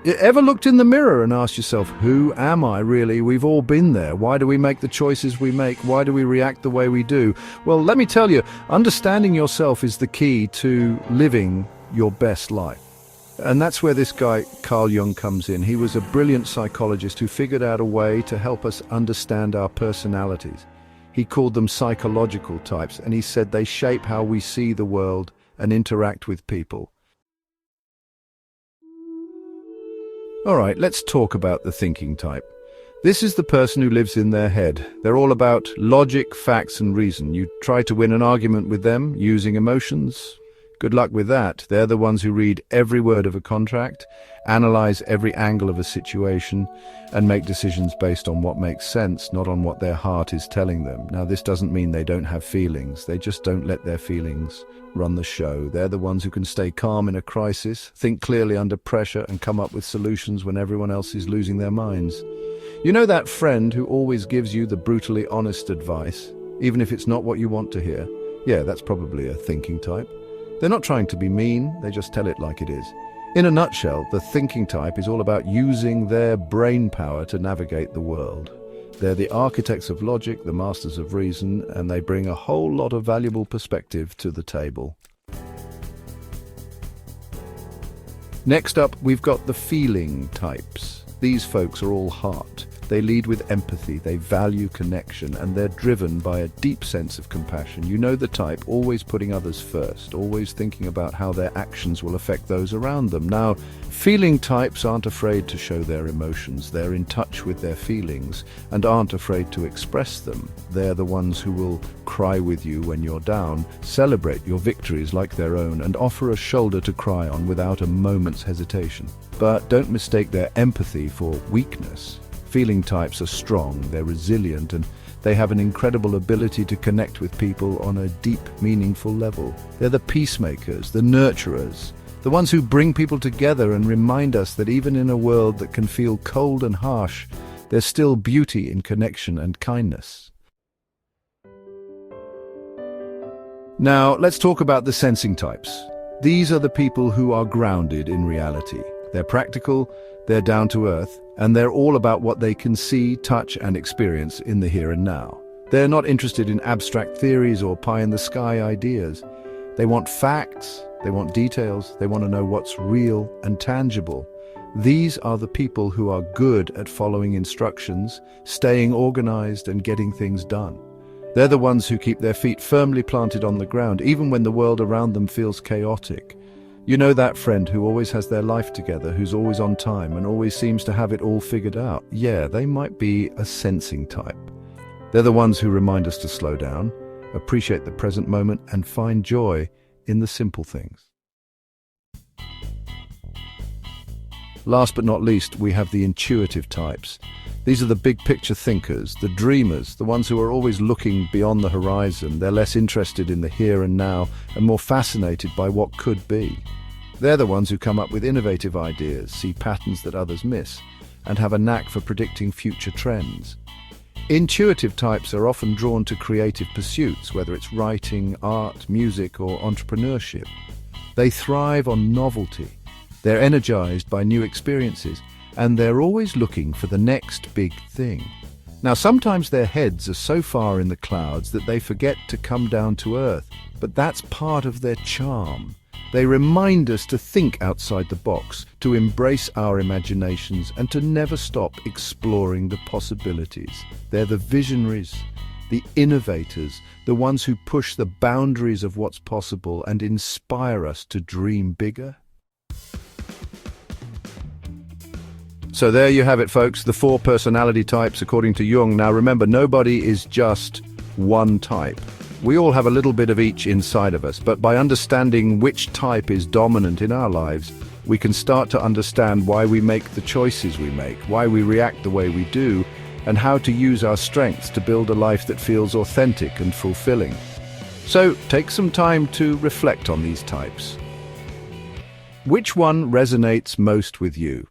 Ever looked in the mirror and asked yourself, who am I really? We've all been there. Why do we make the choices we make? Why do we react the way we do? Well, let me tell you, understanding yourself is the key to living your best life. And that's where this guy, Carl Jung, comes in. He was a brilliant psychologist who figured out a way to help us understand our personalities. He called them psychological types, and he said they shape how we see the world and interact with people. All right, let's talk about the thinking type. This is the person who lives in their head. They're all about logic, facts, and reason. You try to win an argument with them using emotions. Good luck with that. They're the ones who read every word of a contract, analyze every angle of a situation, and make decisions based on what makes sense, not on what their heart is telling them. Now, this doesn't mean they don't have feelings. They just don't let their feelings run the show. They're the ones who can stay calm in a crisis, think clearly under pressure, and come up with solutions when everyone else is losing their minds. You know that friend who always gives you the brutally honest advice, even if it's not what you want to hear? Yeah, that's probably a thinking type. They're not trying to be mean, they just tell it like it is. In a nutshell, the thinking type is all about using their brain power to navigate the world. They're the architects of logic, the masters of reason, and they bring a whole lot of valuable perspective to the table. Next up, we've got the feeling types. These folks are all heart. They lead with empathy, they value connection, and they're driven by a deep sense of compassion. You know the type, always putting others first, always thinking about how their actions will affect those around them. Now, feeling types aren't afraid to show their emotions. They're in touch with their feelings and aren't afraid to express them. They're the ones who will cry with you when you're down, celebrate your victories like their own, and offer a shoulder to cry on without a moment's hesitation. But don't mistake their empathy for weakness. Feeling types are strong, they're resilient, and they have an incredible ability to connect with people on a deep, meaningful level. They're the peacemakers, the nurturers, the ones who bring people together and remind us that even in a world that can feel cold and harsh, there's still beauty in connection and kindness. Now, let's talk about the sensing types. These are the people who are grounded in reality. They're practical, they're down to earth, and they're all about what they can see, touch, and experience in the here and now. They're not interested in abstract theories or pie-in-the-sky ideas. They want facts, they want details, they want to know what's real and tangible. These are the people who are good at following instructions, staying organized, and getting things done. They're the ones who keep their feet firmly planted on the ground, even when the world around them feels chaotic. You know that friend who always has their life together, who's always on time and always seems to have it all figured out? Yeah, they might be a sensing type. They're the ones who remind us to slow down, appreciate the present moment, and find joy in the simple things. Last but not least, we have the intuitive types. These are the big picture thinkers, the dreamers, the ones who are always looking beyond the horizon. They're less interested in the here and now and more fascinated by what could be. They're the ones who come up with innovative ideas, see patterns that others miss, and have a knack for predicting future trends. Intuitive types are often drawn to creative pursuits, whether it's writing, art, music, or entrepreneurship. They thrive on novelty. They're energized by new experiences, and they're always looking for the next big thing. Now, sometimes their heads are so far in the clouds that they forget to come down to earth, but that's part of their charm. They remind us to think outside the box, to embrace our imaginations, and to never stop exploring the possibilities. They're the visionaries, the innovators, the ones who push the boundaries of what's possible and inspire us to dream bigger. So there you have it, folks, the 4 personality types according to Jung. Now remember, nobody is just one type. We all have a little bit of each inside of us, but by understanding which type is dominant in our lives, we can start to understand why we make the choices we make, why we react the way we do, and how to use our strengths to build a life that feels authentic and fulfilling. So take some time to reflect on these types. Which one resonates most with you?